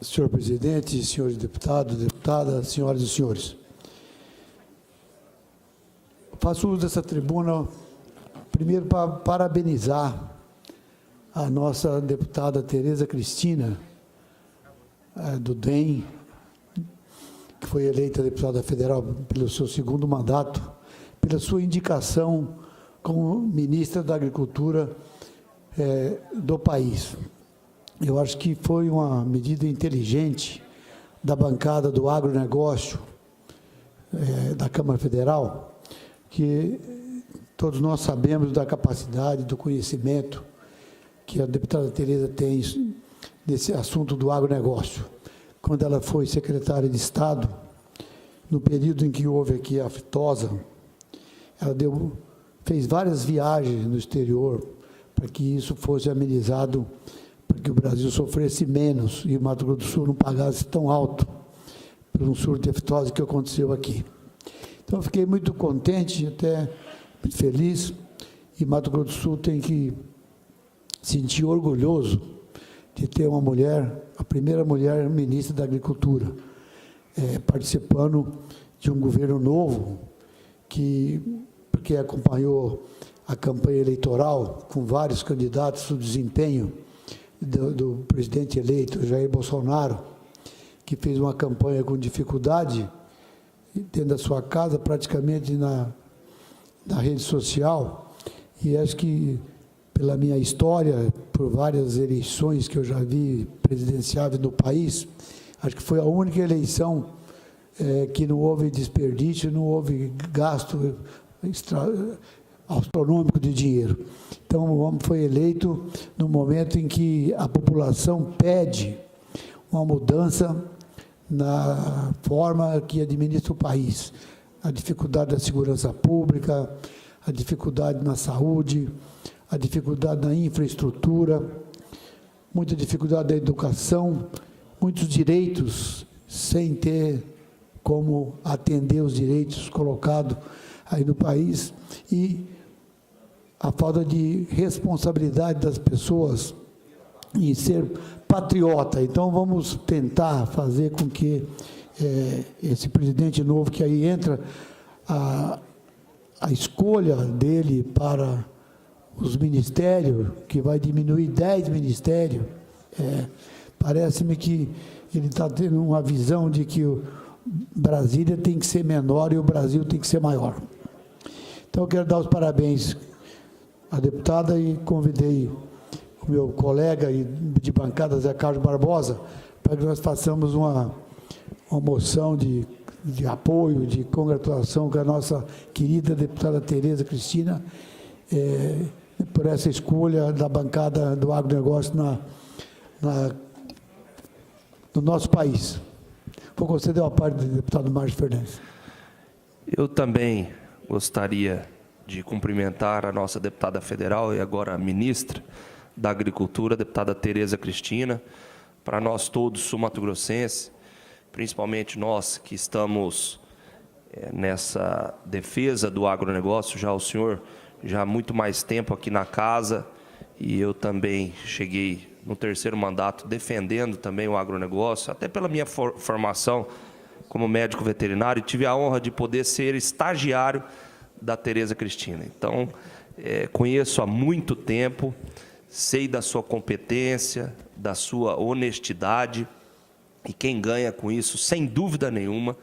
Senhor presidente, senhores deputados, deputadas, senhoras e senhores. Faço uso dessa tribuna, primeiro, para parabenizar a nossa deputada Tereza Cristina, do DEM, que foi eleita deputada federal pelo seu segundo mandato, pela sua indicação como ministra da Agricultura do país. Eu acho que foi uma medida inteligente da bancada do agronegócio da Câmara Federal, que todos nós sabemos da capacidade, do conhecimento que a deputada Tereza tem nesse assunto do agronegócio. Quando ela foi secretária de Estado, no período em que houve aqui a aftosa, ela fez várias viagens no exterior para que isso fosse amenizado, para que o Brasil sofresse menos e o Mato Grosso do Sul não pagasse tão alto por um surto de aftosa que aconteceu aqui. Então, eu fiquei muito contente, até muito feliz, e Mato Grosso do Sul tem que sentir orgulhoso de ter uma mulher, a primeira mulher ministra da Agricultura, participando de um governo novo, porque acompanhou a campanha eleitoral com vários candidatos do desempenho do presidente eleito, Jair Bolsonaro, que fez uma campanha com dificuldade dentro da sua casa, praticamente na rede social, e acho que, pela minha história, por várias eleições que eu já vi presidenciáveis no país, acho que foi a única eleição que não houve desperdício, não houve gasto astronômico de dinheiro. Então, o homem foi eleito no momento em que a população pede uma mudança na forma que administra o país. A dificuldade da segurança pública, a dificuldade na saúde, a dificuldade na infraestrutura, muita dificuldade da educação, muitos direitos sem ter como atender os direitos colocados aí no país, e a falta de responsabilidade das pessoas em ser patriota. Então, vamos tentar fazer com que esse presidente novo que aí entra, a escolha dele para os ministérios, que vai diminuir 10 ministérios, parece-me que ele está tendo uma visão de que Brasília tem que ser menor e o Brasil tem que ser maior. Então, eu quero dar os parabéns à deputada e convidei o meu colega de bancada, Zé Carlos Barbosa, para que nós façamos uma moção de apoio, de congratulação com a nossa querida deputada Tereza Cristina, por essa escolha da bancada do agronegócio no nosso país. Vou conceder a parte do deputado Márcio Fernandes. Eu também gostaria de cumprimentar a nossa deputada federal e agora ministra da Agricultura, a deputada Tereza Cristina. Para nós todos sul-mato-grossenses, principalmente nós que estamos nessa defesa do agronegócio, já o senhor já há muito mais tempo aqui na casa, e eu também cheguei no terceiro mandato defendendo também o agronegócio, até pela minha formação como médico veterinário, e tive a honra de poder ser estagiário da Tereza Cristina. Então, conheço há muito tempo, sei da sua competência, da sua honestidade, e quem ganha com isso, sem dúvida nenhuma,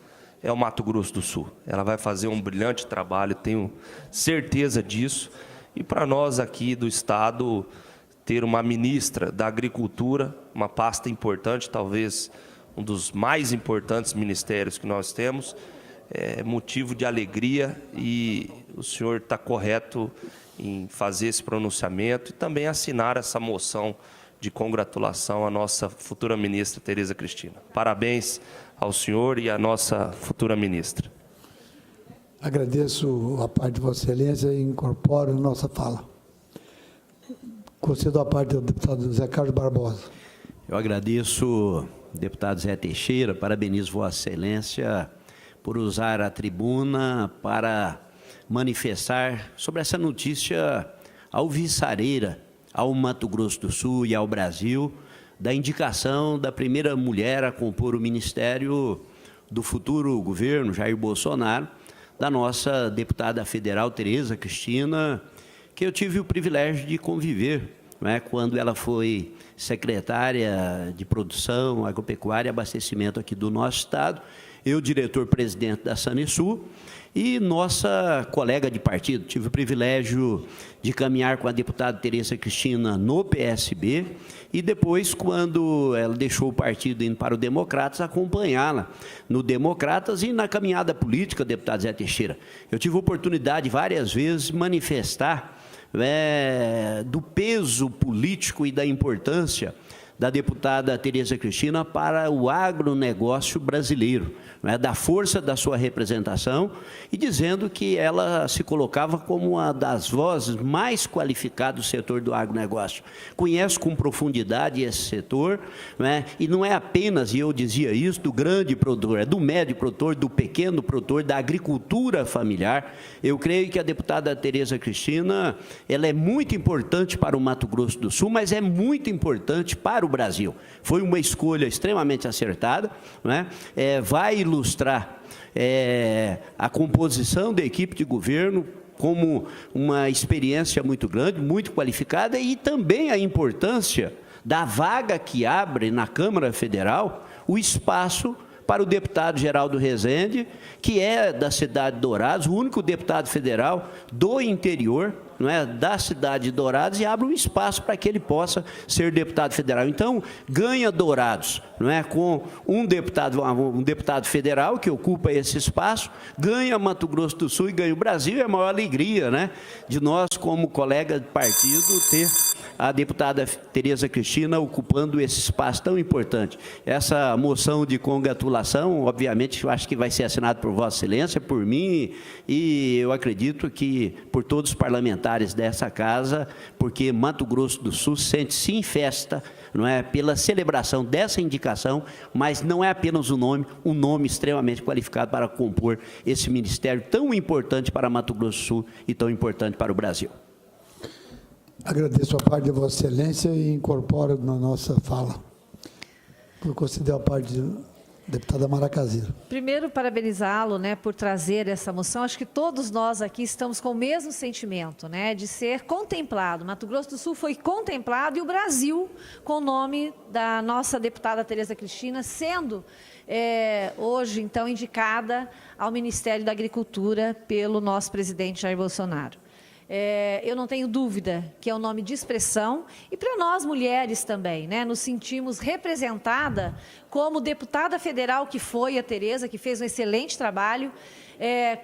é o Mato Grosso do Sul. Ela vai fazer um brilhante trabalho, tenho certeza disso, e para nós aqui do Estado, ter uma ministra da Agricultura, uma pasta importante, talvez um dos mais importantes ministérios que nós temos, é motivo de alegria, e o senhor está correto em fazer esse pronunciamento e também assinar essa moção de congratulação à nossa futura ministra Tereza Cristina. Parabéns ao senhor e à nossa futura ministra. Agradeço a parte de Vossa Excelência e incorporo a nossa fala. Concedo a parte do deputado Zé Carlos Barbosa. Eu agradeço, deputado Zé Teixeira, parabenizo Vossa Excelência por usar a tribuna para manifestar sobre essa notícia alvissareira ao Mato Grosso do Sul e ao Brasil, da indicação da primeira mulher a compor o ministério do futuro governo Jair Bolsonaro, da nossa deputada federal Tereza Cristina, que eu tive o privilégio de conviver, né, quando ela foi secretária de Produção, Agropecuária e Abastecimento aqui do nosso estado, eu, diretor-presidente da Sanesul, e nossa colega de partido. Tive o privilégio de caminhar com a deputada Tereza Cristina no PSB e depois, quando ela deixou o partido indo para o Democratas, acompanhá-la no Democratas e na caminhada política, deputado Zé Teixeira. Eu tive a oportunidade várias vezes de manifestar do peso político e da importância da deputada Tereza Cristina para o agronegócio brasileiro, da força da sua representação, e dizendo que ela se colocava como uma das vozes mais qualificadas do setor do agronegócio. Conhece com profundidade esse setor, e não é apenas, e eu dizia isso, do grande produtor, é do médio produtor, do pequeno produtor, da agricultura familiar. Eu creio que a deputada Tereza Cristina, ela é muito importante para o Mato Grosso do Sul, mas é muito importante para o Brasil. Foi uma escolha extremamente acertada, vai ilustrar a composição da equipe de governo como uma experiência muito grande, muito qualificada, e também a importância da vaga que abre na Câmara Federal o espaço para o deputado Geraldo Rezende, que é da cidade de Dourados, o único deputado federal do interior, da cidade de Dourados, e abre um espaço para que ele possa ser deputado federal. Então, ganha Dourados, com um deputado federal que ocupa esse espaço, ganha Mato Grosso do Sul e ganha o Brasil, e a maior alegria, de nós, como colega de partido, ter a deputada Tereza Cristina ocupando esse espaço tão importante. Essa moção de congratulação, obviamente, eu acho que vai ser assinada por Vossa Excelência, por mim, e eu acredito que por todos os parlamentares dessa casa, porque Mato Grosso do Sul sente-se em festa, pela celebração dessa indicação, mas não é apenas um nome extremamente qualificado para compor esse ministério tão importante para Mato Grosso do Sul e tão importante para o Brasil. Agradeço a parte de Vossa Excelência e incorporo na nossa fala, por considerar a parte da deputada Mara Caseiro. Primeiro, parabenizá-lo, por trazer essa moção. Acho que todos nós aqui estamos com o mesmo sentimento, de ser contemplado. Mato Grosso do Sul foi contemplado, e o Brasil, com o nome da nossa deputada Tereza Cristina, sendo hoje, então, indicada ao Ministério da Agricultura pelo nosso presidente Jair Bolsonaro. Eu não tenho dúvida que é um nome de expressão, e para nós mulheres também, nos sentimos representada como deputada federal que foi a Tereza, que fez um excelente trabalho,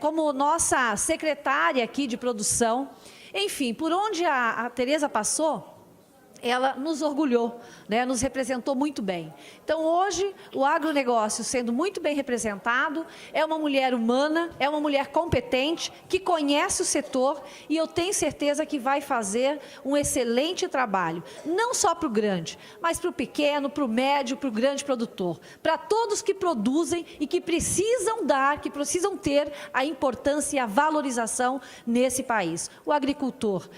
como nossa secretária aqui de produção, enfim, por onde a Tereza passou, ela nos orgulhou, nos representou muito bem. Então, hoje, o agronegócio sendo muito bem representado, é uma mulher humana, é uma mulher competente, que conhece o setor, e eu tenho certeza que vai fazer um excelente trabalho, não só para o grande, mas para o pequeno, para o médio, para o grande produtor, para todos que produzem e que precisam ter a importância e a valorização nesse país. O agricultor,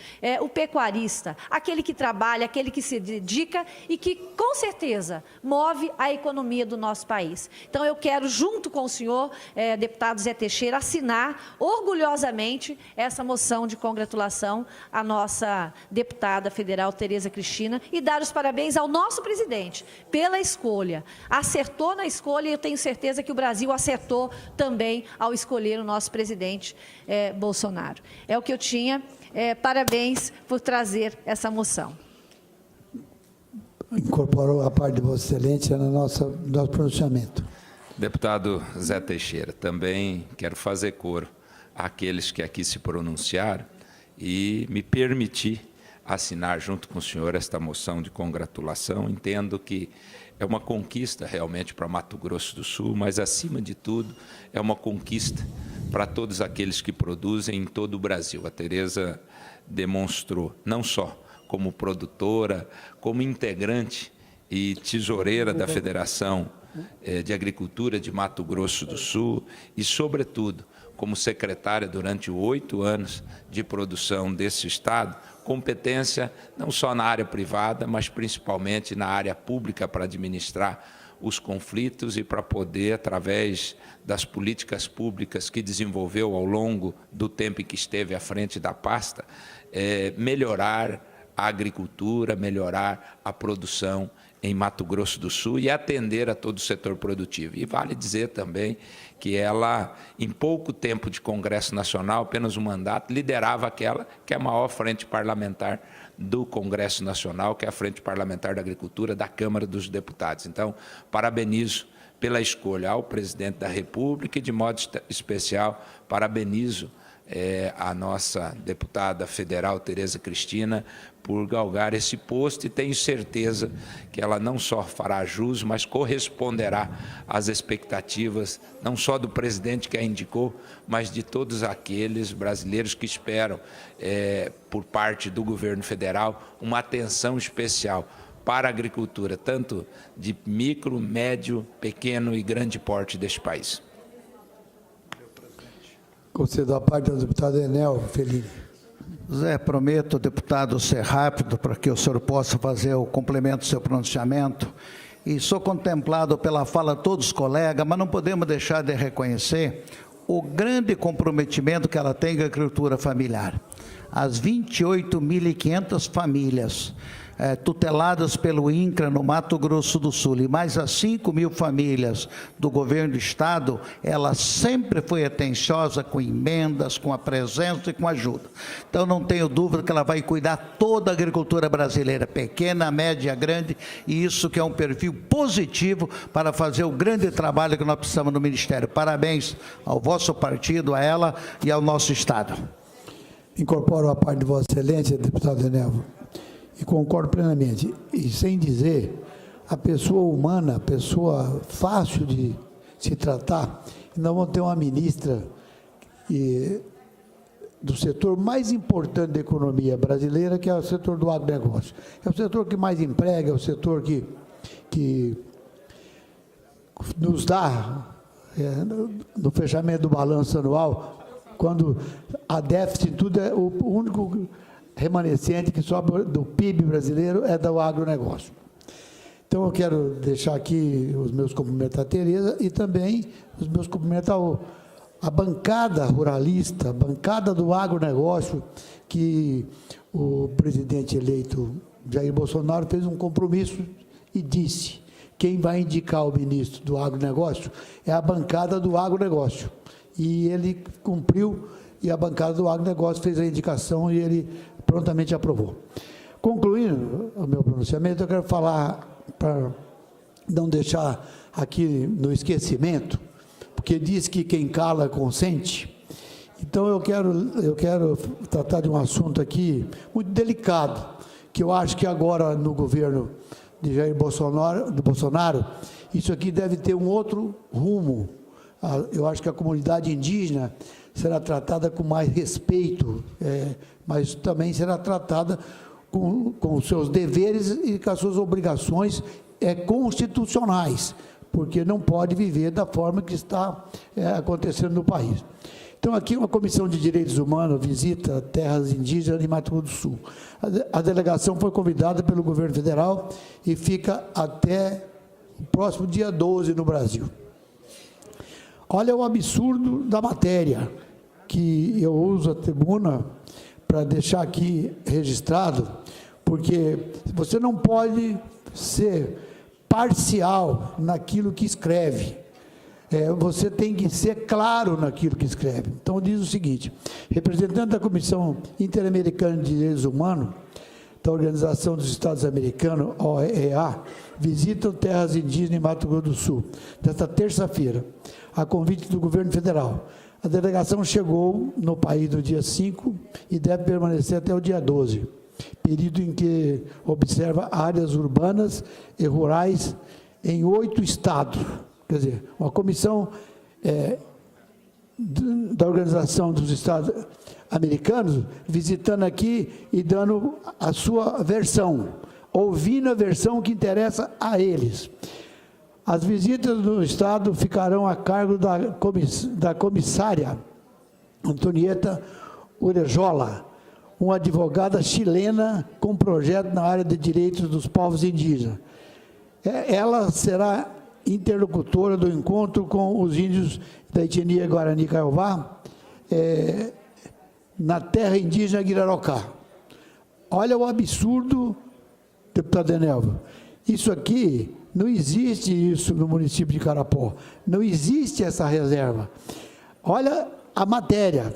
o pecuarista, aquele que trabalha, aquele que se dedica e que, com certeza, move a economia do nosso país. Então, eu quero, junto com o senhor, deputado Zé Teixeira, assinar orgulhosamente essa moção de congratulação à nossa deputada federal Tereza Cristina e dar os parabéns ao nosso presidente pela escolha. Acertou na escolha, e eu tenho certeza que o Brasil acertou também ao escolher o nosso presidente Bolsonaro. É o que eu tinha. Parabéns por trazer essa moção. Incorporou a parte de Vossa Excelência no nosso pronunciamento. Deputado Zé Teixeira, também quero fazer coro àqueles que aqui se pronunciaram e me permitir assinar junto com o senhor esta moção de congratulação. Entendo que é uma conquista realmente para Mato Grosso do Sul, mas, acima de tudo, é uma conquista para todos aqueles que produzem em todo o Brasil. A Tereza demonstrou, não só como produtora, como integrante e tesoureira da Federação de Agricultura de Mato Grosso do Sul e, sobretudo, como secretária durante 8 anos de produção desse Estado, competência não só na área privada, mas principalmente na área pública para administrar os conflitos e para poder, através das políticas públicas que desenvolveu ao longo do tempo em que esteve à frente da pasta, melhorar a agricultura, melhorar a produção em Mato Grosso do Sul e atender a todo o setor produtivo. E vale dizer também que ela, em pouco tempo de Congresso Nacional, apenas um mandato, liderava aquela que é a maior frente parlamentar do Congresso Nacional, que é a Frente Parlamentar da Agricultura da Câmara dos Deputados. Então, parabenizo pela escolha ao presidente da República e, de modo especial, parabenizo a nossa deputada federal, Tereza Cristina, por galgar esse posto, e tenho certeza que ela não só fará jus, mas corresponderá às expectativas, não só do presidente que a indicou, mas de todos aqueles brasileiros que esperam, por parte do governo federal, uma atenção especial para a agricultura, tanto de micro, médio, pequeno e grande porte deste país. Concedo a parte do deputado Enel Felini. Zé, prometo, deputado, ser rápido para que o senhor possa fazer o complemento do seu pronunciamento. E sou contemplado pela fala de todos os colegas, mas não podemos deixar de reconhecer o grande comprometimento que ela tem com a agricultura familiar. As 28.500 famílias tuteladas pelo INCRA no Mato Grosso do Sul e mais as 5.000 famílias do governo do Estado, ela sempre foi atenciosa com emendas, com a presença e com a ajuda. Então não tenho dúvida que ela vai cuidar toda a agricultura brasileira, pequena, média, grande, e isso que é um perfil positivo para fazer o grande trabalho que nós precisamos no Ministério. Parabéns ao vosso partido, a ela e ao nosso Estado. Incorporo a parte de Vossa Excelência, deputado Enel, e concordo plenamente. E sem dizer, a pessoa humana, a pessoa fácil de se tratar, e nós vamos ter uma ministra do setor mais importante da economia brasileira, que é o setor do agronegócio. É o setor que mais emprega, é o setor que nos dá, no fechamento do balanço anual, quando há déficit, tudo é o único remanescente que sobra do PIB brasileiro é do agronegócio. Então, eu quero deixar aqui os meus cumprimentos à Tereza e também os meus cumprimentos à bancada ruralista, a bancada do agronegócio, que o presidente eleito Jair Bolsonaro fez um compromisso e disse: quem vai indicar o ministro do agronegócio é a bancada do agronegócio. E ele cumpriu, e a bancada do agronegócio fez a indicação e ele prontamente aprovou. Concluindo o meu pronunciamento, eu quero falar, para não deixar aqui no esquecimento, porque diz que quem cala consente. Então eu quero tratar de um assunto aqui muito delicado, que eu acho que agora no governo de Jair Bolsonaro, isso aqui deve ter um outro rumo. Eu acho que a comunidade indígena será tratada com mais respeito, mas também será tratada com os seus deveres e com as suas obrigações constitucionais, porque não pode viver da forma que está acontecendo no país. Então, aqui uma comissão de direitos humanos visita terras indígenas de Mato Grosso do Sul. A delegação foi convidada pelo governo federal e fica até o próximo dia 12 no Brasil. Olha o absurdo da matéria, que eu uso a tribuna para deixar aqui registrado, porque você não pode ser parcial naquilo que escreve. Você tem que ser claro naquilo que escreve. Então, diz o seguinte: representante da Comissão Interamericana de Direitos Humanos, da Organização dos Estados Americanos, OEA, visitam terras indígenas em Mato Grosso do Sul, nesta terça-feira, a convite do governo federal. A delegação chegou no país no dia 5 e deve permanecer até o dia 12, período em que observa áreas urbanas e rurais em 8 estados. Quer dizer, uma comissão da Organização dos Estados Americanos visitando aqui e dando a sua versão, ouvindo a versão que interessa a eles. As visitas no Estado ficarão a cargo da comissária Antonieta Urejola, uma advogada chilena com projeto na área de direitos dos povos indígenas. Ela será interlocutora do encontro com os índios da etnia Guarani Kaiowá, na terra indígena Guirarocá. Olha o absurdo, deputado Enelva. Isso aqui, não existe isso no município de Carapó. Não existe essa reserva. Olha a matéria,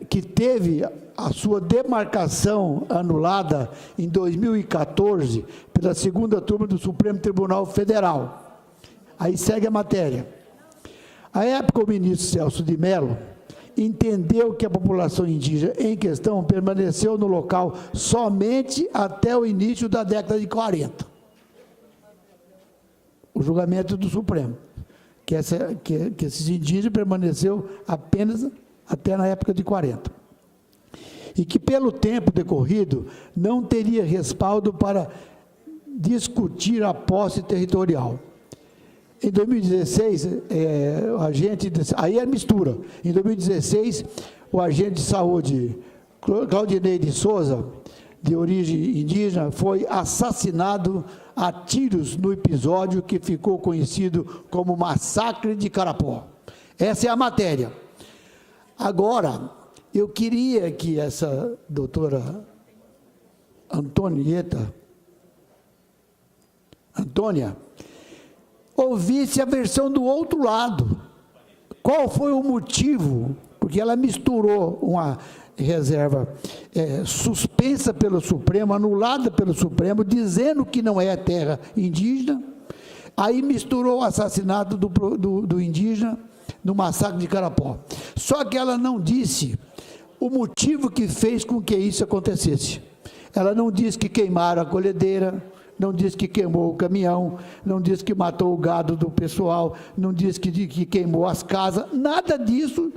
que teve a sua demarcação anulada em 2014 pela segunda turma do Supremo Tribunal Federal. Aí segue a matéria. À época, o ministro Celso de Mello entendeu que a população indígena em questão permaneceu no local somente até o início da década de 40. O julgamento do Supremo, que esses indígenas permaneceu apenas até na época de 40. E que, pelo tempo decorrido, não teria respaldo para discutir a posse territorial. Em 2016, aí é mistura. Em 2016, o agente de saúde Claudinei de Souza, de origem indígena, foi assassinado a tiros no episódio que ficou conhecido como Massacre de Carapó. Essa é a matéria. Agora, eu queria que essa doutora Antônia ouvisse a versão do outro lado. Qual foi o motivo? Porque ela misturou uma reserva suspensa pelo Supremo, anulada pelo Supremo, dizendo que não é terra indígena, aí misturou o assassinato do indígena no massacre de Carapó. Só que ela não disse o motivo que fez com que isso acontecesse. Ela não disse que queimaram a colhedeira, não disse que queimou o caminhão, não disse que matou o gado do pessoal, não disse que queimou as casas, nada disso.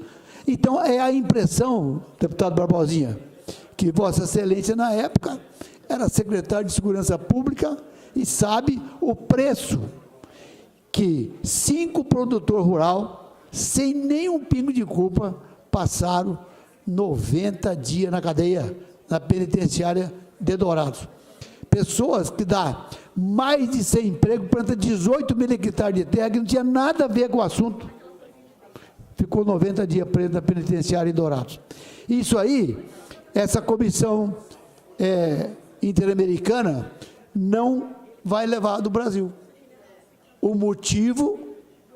Então, é a impressão, deputado Barbosinha, que Vossa Excelência, na época, era secretário de Segurança Pública e sabe o preço que 5 produtores rurais, sem nenhum pingo de culpa, passaram 90 dias na cadeia, na penitenciária de Dourados. Pessoas que dá mais de 100 empregos, planta 18 mil hectares de terra, que não tinha nada a ver com o assunto. Ficou 90 dias preso na penitenciária em Dourados. Isso aí, essa comissão interamericana não vai levar do Brasil. O motivo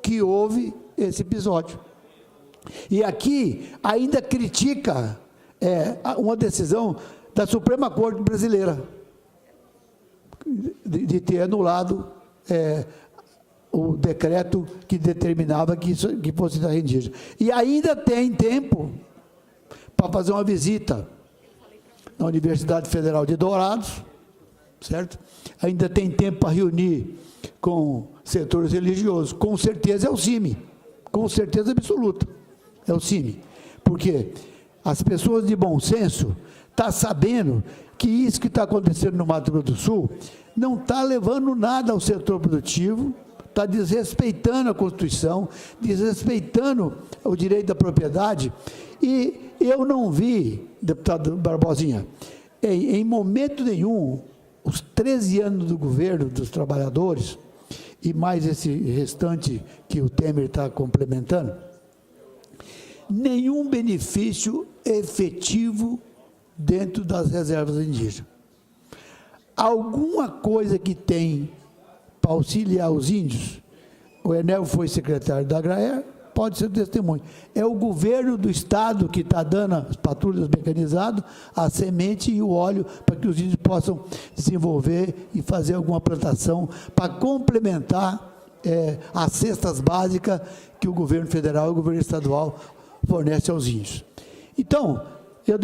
que houve esse episódio. E aqui ainda critica uma decisão da Suprema Corte Brasileira de ter anulado o decreto que determinava que fosse terra indígena. E ainda tem tempo para fazer uma visita na Universidade Federal de Dourados, certo? Ainda tem tempo para reunir com setores religiosos. Com certeza é o CIMI, com certeza absoluta, é o CIMI. Porque as pessoas de bom senso estão sabendo que isso que está acontecendo no Mato Grosso do Sul não está levando nada ao setor produtivo, está desrespeitando a Constituição, desrespeitando o direito da propriedade. E eu não vi, deputado Barbosinha, em momento nenhum, os 13 anos do governo dos trabalhadores, e mais esse restante que o Temer está complementando, nenhum benefício efetivo dentro das reservas indígenas. Alguma coisa que tem para auxiliar os índios, o Enel foi secretário da Agraer, pode ser testemunho. É o governo do Estado que está dando as patrulhas mecanizadas, a semente e o óleo para que os índios possam desenvolver e fazer alguma plantação para complementar as cestas básicas que o governo federal e o governo estadual fornecem aos índios. Então, eu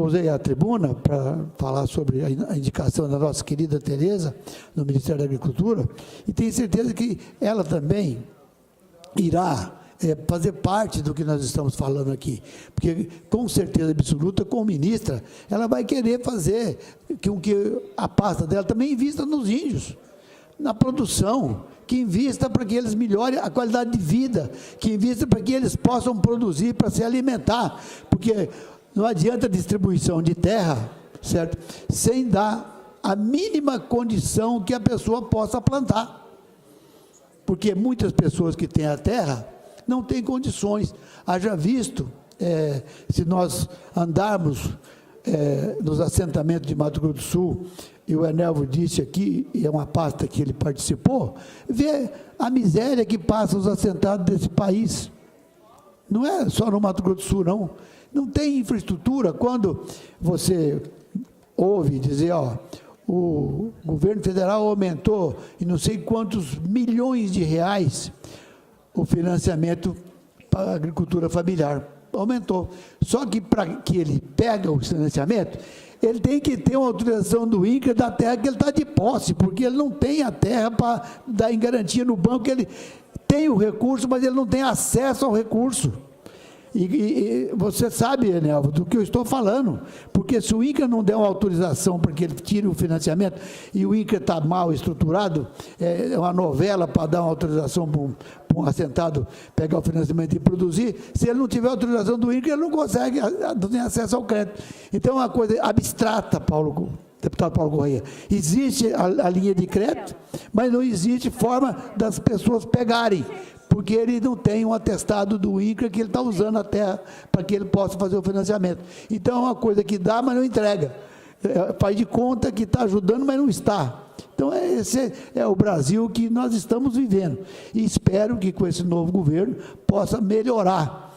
usei a tribuna para falar sobre a indicação da nossa querida Tereza no Ministério da Agricultura, e tenho certeza que ela também irá fazer parte do que nós estamos falando aqui, porque com certeza absoluta, como ministra, ela vai querer fazer com que a pasta dela também invista nos índios. na produção, que invista para que eles melhorem a qualidade de vida, que invista para que eles possam produzir para se alimentar, porque não adianta distribuição de terra, certo? Sem dar a mínima condição que a pessoa possa plantar, porque muitas pessoas que têm a terra não têm condições. Haja visto, se nós andarmos nos assentamentos de Mato Grosso do Sul, e o Enelvo disse aqui, e é uma pasta que ele participou, vê a miséria que passa os assentados desse país. Não é só no Mato Grosso do Sul, não. Não tem infraestrutura. Quando você ouve dizer, o governo federal aumentou em não sei quantos milhões de reais o financiamento para a agricultura familiar. Aumentou. Só que para que ele pegue o financiamento, ele tem que ter uma autorização do INCRA da terra que ele está de posse, porque ele não tem a terra para dar em garantia no banco. Ele tem o recurso, mas ele não tem acesso ao recurso. E você sabe, Enelvo, do que eu estou falando, porque se o INCRA não der uma autorização para que ele tire o financiamento, e o INCRA está mal estruturado, é uma novela para dar uma autorização para um assentado pegar o financiamento e produzir, se ele não tiver autorização do INCRA, ele não consegue, não tem acesso ao crédito. Então é uma coisa abstrata, deputado Paulo Corrêa. Existe a linha de crédito, mas não existe forma das pessoas pegarem, porque ele não tem um atestado do INCRA que ele está usando a terra para que ele possa fazer o financiamento. Então, é uma coisa que dá, mas não entrega. Faz de conta que está ajudando, mas não está. Então, esse é o Brasil que nós estamos vivendo. E espero que com esse novo governo possa melhorar.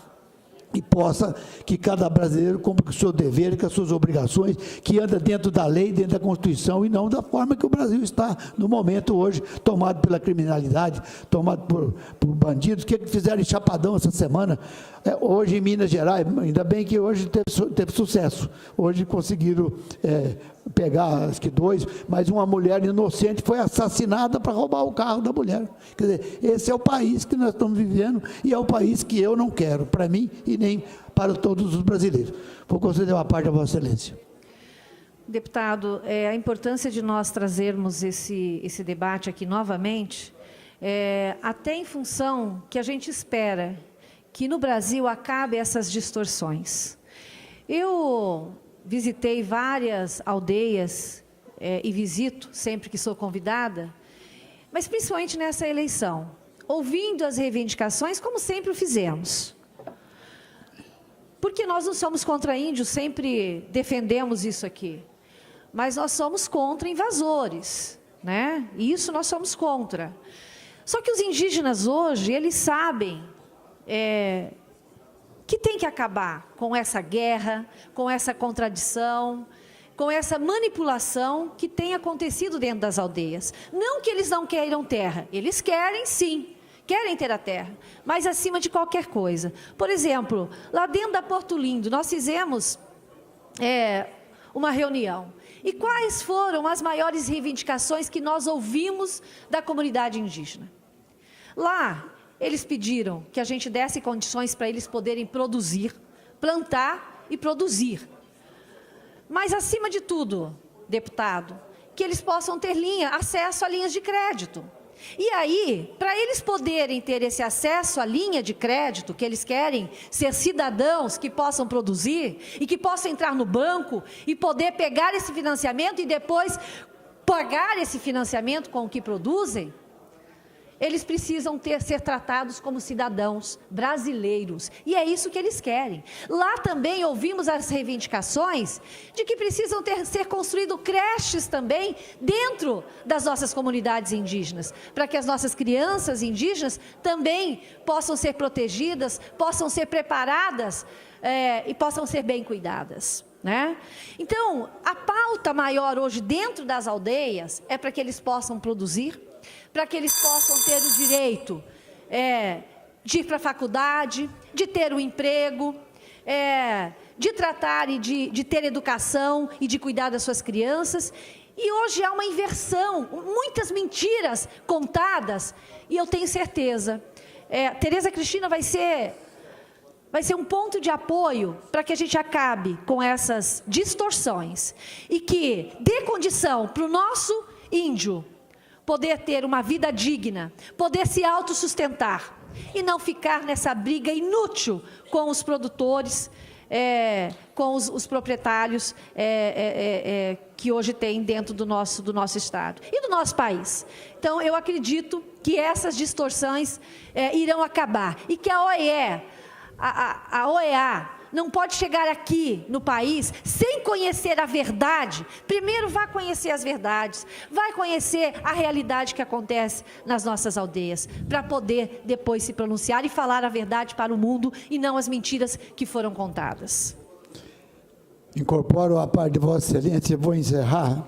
E possa que cada brasileiro cumpra com o seu dever, com as suas obrigações, que anda dentro da lei, dentro da Constituição, e não da forma que o Brasil está no momento hoje, tomado pela criminalidade, tomado por bandidos. O que fizeram em Chapadão essa semana? Hoje em Minas Gerais, ainda bem que hoje teve sucesso. Hoje conseguiram pegar, acho que 2, mas uma mulher inocente foi assassinada para roubar o carro da mulher. Quer dizer, esse é o país que nós estamos vivendo e é o país que eu não quero, para mim e nem para todos os brasileiros. Vou conceder uma parte a Vossa Excelência. Deputado, a importância de nós trazermos esse debate aqui novamente, até em função que a gente espera que no Brasil acabe essas distorções. Eu visitei várias aldeias e visito sempre que sou convidada, mas principalmente nessa eleição, ouvindo as reivindicações, como sempre o fizemos. Porque nós não somos contra índios, sempre defendemos isso aqui, mas nós somos contra invasores, né? E isso nós somos contra. Só que os indígenas hoje, eles sabem que tem que acabar com essa guerra, com essa contradição, com essa manipulação que tem acontecido dentro das aldeias. Não que eles não queiram terra, eles querem sim, querem ter a terra, mas acima de qualquer coisa. Por exemplo, lá dentro da Porto Lindo, nós fizemos uma reunião. E quais foram as maiores reivindicações que nós ouvimos da comunidade indígena? Lá, eles pediram que a gente desse condições para eles poderem produzir, plantar e produzir. Mas, acima de tudo, deputado, que eles possam ter acesso a linhas de crédito. E aí, para eles poderem ter esse acesso à linha de crédito, que eles querem ser cidadãos que possam produzir e que possam entrar no banco e poder pegar esse financiamento e depois pagar esse financiamento com o que produzem, eles precisam ser tratados como cidadãos brasileiros. E é isso que eles querem. Lá também ouvimos as reivindicações de que precisam ser construídos creches também dentro das nossas comunidades indígenas, para que as nossas crianças indígenas também possam ser protegidas, possam ser preparadas e possam ser bem cuidadas. Né? Então, a pauta maior hoje dentro das aldeias é para que eles possam produzir, para que eles possam ter o direito de ir para a faculdade, de ter um emprego, de tratar e de ter educação e de cuidar das suas crianças. E hoje há uma inversão, muitas mentiras contadas, e eu tenho certeza, Tereza Cristina vai ser um ponto de apoio para que a gente acabe com essas distorções e que dê condição para o nosso índio poder ter uma vida digna, poder se autossustentar e não ficar nessa briga inútil com os produtores, com os proprietários que hoje tem dentro do nosso Estado e do nosso país. Então, eu acredito que essas distorções irão acabar e que a OEA não pode chegar aqui no país sem conhecer a verdade. Primeiro, vá conhecer as verdades, vai conhecer a realidade que acontece nas nossas aldeias, para poder depois se pronunciar e falar a verdade para o mundo e não as mentiras que foram contadas. Incorporo a parte de Vossa Excelência e vou encerrar,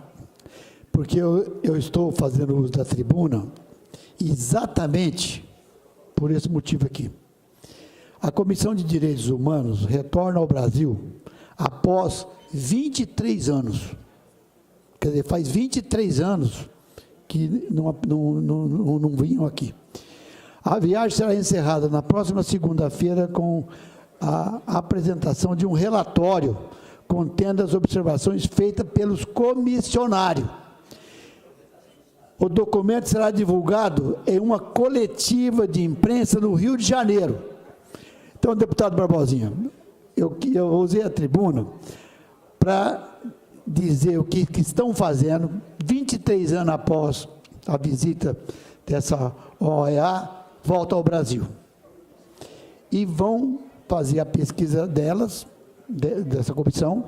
porque eu estou fazendo uso da tribuna exatamente por esse motivo aqui. A Comissão de Direitos Humanos retorna ao Brasil após 23 anos. Quer dizer, faz 23 anos que não vinham aqui. A viagem será encerrada na próxima segunda-feira com a apresentação de um relatório contendo as observações feitas pelos comissionários. O documento será divulgado em uma coletiva de imprensa no Rio de Janeiro. Então, deputado Barbosinha, eu usei a tribuna para dizer o que estão fazendo 23 anos após a visita dessa OEA, volta ao Brasil. E vão fazer a pesquisa delas, dessa comissão,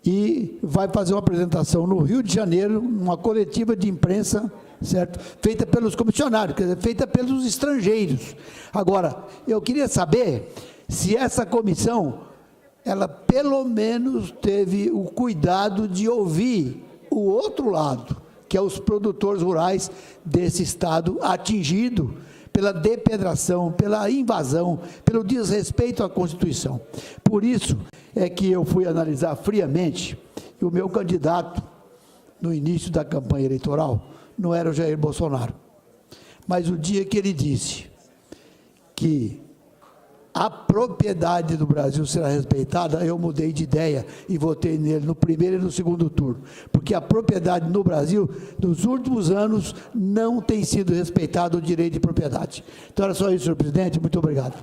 e vai fazer uma apresentação no Rio de Janeiro, uma coletiva de imprensa, certo? Feita pelos comissionários, quer dizer, feita pelos estrangeiros. Agora, eu queria saber se essa comissão, ela pelo menos teve o cuidado de ouvir o outro lado, que é os produtores rurais desse estado atingido pela depredação, pela invasão, pelo desrespeito à Constituição. Por isso é que eu fui analisar friamente, e o meu candidato, no início da campanha eleitoral, não era o Jair Bolsonaro. Mas o dia que ele disse que a propriedade do Brasil será respeitada, eu mudei de ideia e votei nele no primeiro e no segundo turno. Porque a propriedade no Brasil, nos últimos anos, não tem sido respeitado o direito de propriedade. Então, era só isso, senhor presidente. Muito obrigado.